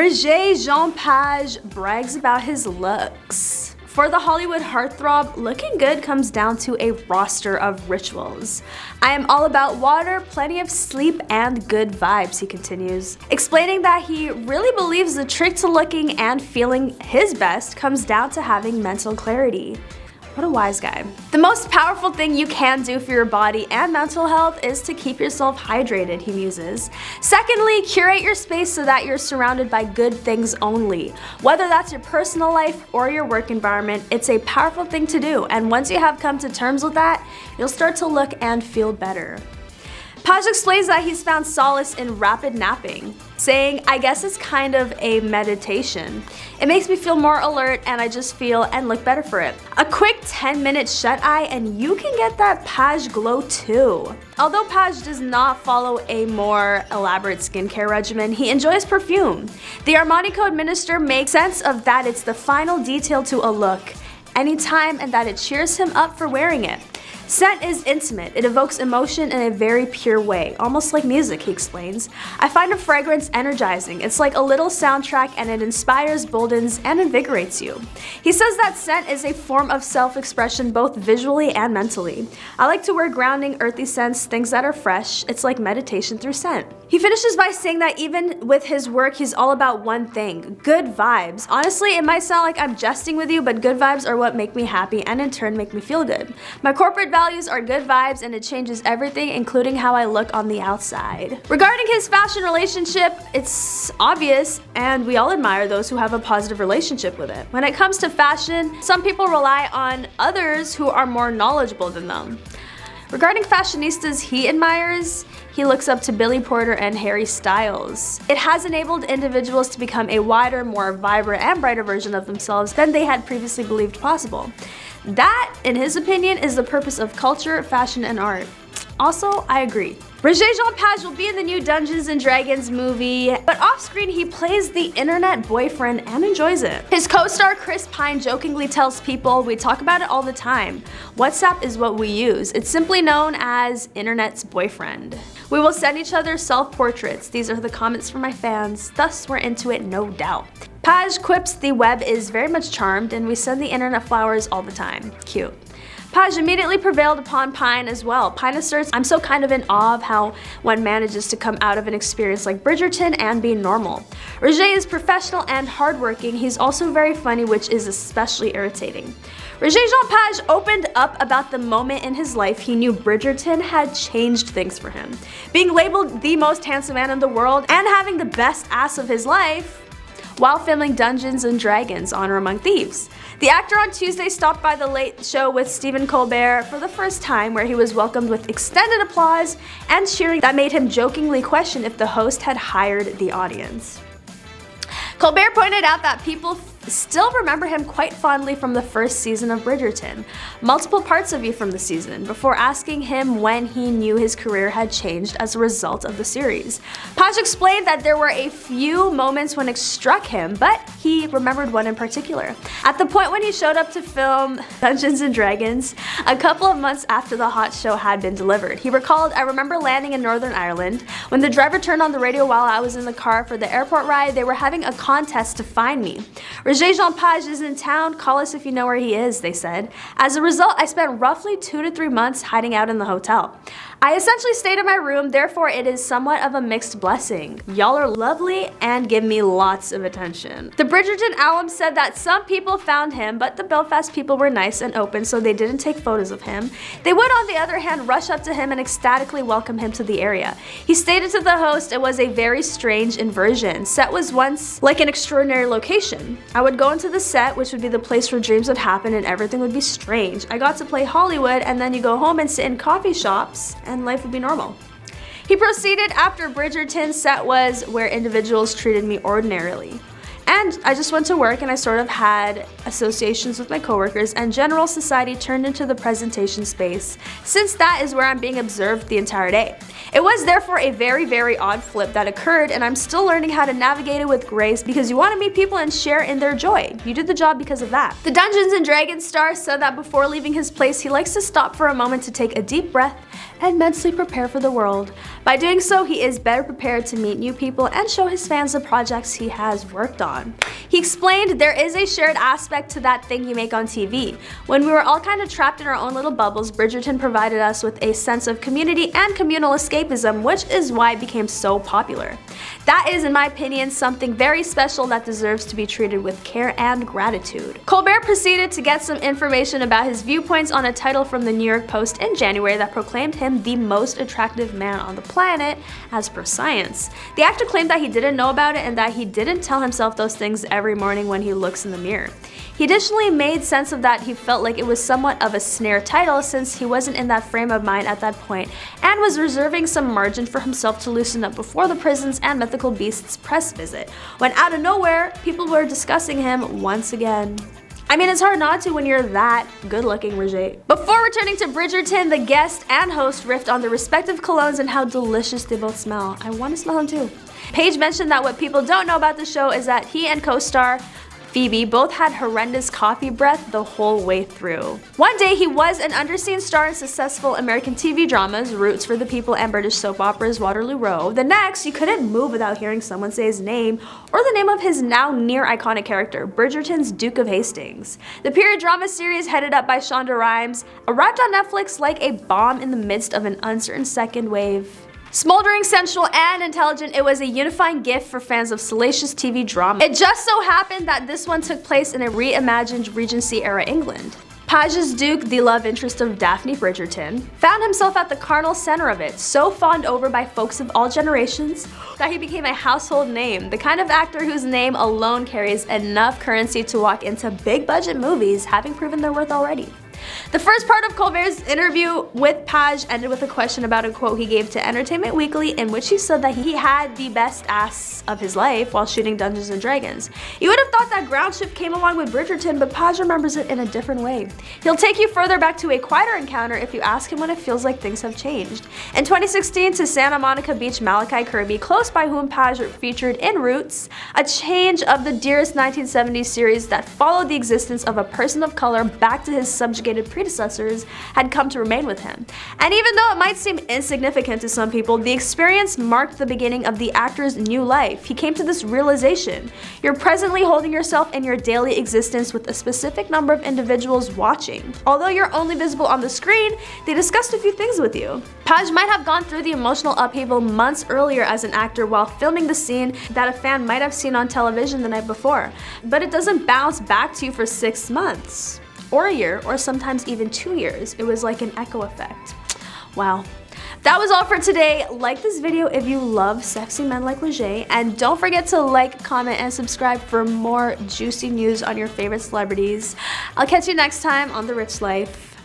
Regé-Jean Page brags about his looks. For the Hollywood heartthrob, looking good comes down to a roster of rituals. I am all about water, plenty of sleep, and good vibes, he continues, explaining that he really believes the trick to looking and feeling his best comes down to having mental clarity. What a wise guy. The most powerful thing you can do for your body and mental health is to keep yourself hydrated, he muses. Secondly, curate your space so that you're surrounded by good things only. Whether that's your personal life or your work environment, it's a powerful thing to do, and once you have come to terms with that, you'll start to look and feel better. Page explains that he's found solace in rapid napping, saying, I guess it's kind of a meditation. It makes me feel more alert and I just feel and look better for it. A quick 10-minute shut-eye and you can get that Page glow too. Although Page does not follow a more elaborate skincare regimen, he enjoys perfume. The Armani Code Minister makes sense of that it's the final detail to a look, anytime, and that it cheers him up for wearing it. Scent is intimate. It evokes emotion in a very pure way, almost like music, he explains. I find a fragrance energizing. It's like a little soundtrack and it inspires, boldens, and invigorates you. He says that scent is a form of self-expression both visually and mentally. I like to wear grounding, earthy scents, things that are fresh. It's like meditation through scent. He finishes by saying that even with his work, he's all about one thing, good vibes. Honestly, it might sound like I'm jesting with you, but good vibes are what make me happy and in turn make me feel good. My corporate values are good vibes and it changes everything, including how I look on the outside. Regarding his fashion relationship, it's obvious and we all admire those who have a positive relationship with it. When it comes to fashion, some people rely on others who are more knowledgeable than them. Regarding fashionistas he admires, he looks up to Billy Porter and Harry Styles. It has enabled individuals to become a wider, more vibrant, and brighter version of themselves than they had previously believed possible. That, in his opinion, is the purpose of culture, fashion, and art. Also, I agree. Regé-Jean Page will be in the new Dungeons & Dragons movie, but off-screen he plays the internet boyfriend and enjoys it. His co-star Chris Pine jokingly tells people, we talk about it all the time. WhatsApp is what we use. It's simply known as internet's boyfriend. We will send each other self-portraits. These are the comments from my fans, thus we're into it, no doubt. Page quips the web is very much charmed and we send the internet flowers all the time. Cute. Page immediately prevailed upon Pine as well. Pine asserts, I'm so kind of in awe of how one manages to come out of an experience like Bridgerton and be normal. Regé is professional and hardworking. He's also very funny, which is especially irritating. Regé-Jean Page opened up about the moment in his life he knew Bridgerton had changed things for him. Being labeled the most handsome man in the world and having the best ass of his life while filming Dungeons & Dragons: Honor Among Thieves. The actor on Tuesday stopped by The Late Show with Stephen Colbert for the first time, where he was welcomed with extended applause and cheering that made him jokingly question if the host had hired the audience. Colbert pointed out that people still remember him quite fondly from the first season of Bridgerton, multiple parts of you from the season, before asking him when he knew his career had changed as a result of the series. Page explained that there were a few moments when it struck him, but he remembered one in particular. At the point when he showed up to film Dungeons & Dragons, a couple of months after the hot show had been delivered. He recalled, I remember landing in Northern Ireland. When the driver turned on the radio while I was in the car for the airport ride, they were having a contest to find me. Regé-Jean Page is in town, call us if you know where he is, they said. As a result, I spent roughly 2 to 3 months hiding out in the hotel. I essentially stayed in my room, therefore it is somewhat of a mixed blessing. Y'all are lovely and give me lots of attention. The Bridgerton alum said that some people found him, but the Belfast people were nice and open, so they didn't take photos of him. They would, on the other hand, rush up to him and ecstatically welcome him to the area. He stated to the host it was a very strange inversion. Set was once like an extraordinary location. I would go into the set, which would be the place where dreams would happen and everything would be strange. I got to play Hollywood, and then you go home and sit in coffee shops and life would be normal. He proceeded, after Bridgerton, set was where individuals treated me ordinarily. And I just went to work and I sort of had associations with my coworkers, and general society turned into the presentation space, since that is where I'm being observed the entire day. It was therefore a very, very odd flip that occurred, and I'm still learning how to navigate it with grace, because you want to meet people and share in their joy. You did the job because of that. The Dungeons & Dragons star said that before leaving his place, he likes to stop for a moment to take a deep breath, and mentally prepare for the world. By doing so, he is better prepared to meet new people and show his fans the projects he has worked on. He explained, there is a shared aspect to that thing you make on TV. When we were all kind of trapped in our own little bubbles, Bridgerton provided us with a sense of community and communal escapism, which is why it became so popular. That is, in my opinion, something very special that deserves to be treated with care and gratitude. Colbert proceeded to get some information about his viewpoints on a title from the New York Post in January that proclaimed him the most attractive man on the planet, as per Science. The actor claimed that he didn't know about it and that he didn't tell himself those things every morning when he looks in the mirror. He additionally made sense of that he felt like it was somewhat of a snare title since he wasn't in that frame of mind at that point and was reserving some margin for himself to loosen up before the Prisons and Mythical Beasts press visit, when out of nowhere, people were discussing him once again. I mean, it's hard not to when you're that good-looking, Regé. Before returning to Bridgerton, the guest and host riffed on their respective colognes and how delicious they both smell. I want to smell them too. Page mentioned that what people don't know about the show is that he and co-star Phoebe both had horrendous coffee breath the whole way through. One day, he was an underseen star in successful American TV dramas, Roots for the People and British soap operas Waterloo Row. The next, you couldn't move without hearing someone say his name or the name of his now near iconic character, Bridgerton's Duke of Hastings. The period drama series headed up by Shonda Rhimes arrived on Netflix like a bomb in the midst of an uncertain second wave. Smoldering, sensual, and intelligent, it was a unifying gift for fans of salacious TV drama. It just so happened that this one took place in a reimagined Regency-era England. Page's Duke, the love interest of Daphne Bridgerton, found himself at the carnal center of it, so fawned over by folks of all generations that he became a household name, the kind of actor whose name alone carries enough currency to walk into big-budget movies, having proven their worth already. The first part of Colbert's interview with Page ended with a question about a quote he gave to Entertainment Weekly in which he said that he had the best ass of his life while shooting Dungeons & Dragons. You would have thought that ground shift came along with Bridgerton, but Page remembers it in a different way. He'll take you further back to a quieter encounter if you ask him when it feels like things have changed. In 2016 to Santa Monica Beach, Malachi Kirby, close by whom Page featured in Roots, a change of the dearest 1970s series that followed the existence of a person of color back to his subjugated predecessors had come to remain with him. And even though it might seem insignificant to some people, the experience marked the beginning of the actor's new life. He came to this realization: you're presently holding yourself in your daily existence with a specific number of individuals watching. Although you're only visible on the screen, they discussed a few things with you. Page might have gone through the emotional upheaval months earlier as an actor while filming the scene that a fan might have seen on television the night before, but it doesn't bounce back to you for 6 months. Or a year, or sometimes even 2 years. It was like an echo effect. Wow. That was all for today. Like this video if you love sexy men like Regé, and don't forget to like, comment, and subscribe for more juicy news on your favorite celebrities. I'll catch you next time on The Rich Life.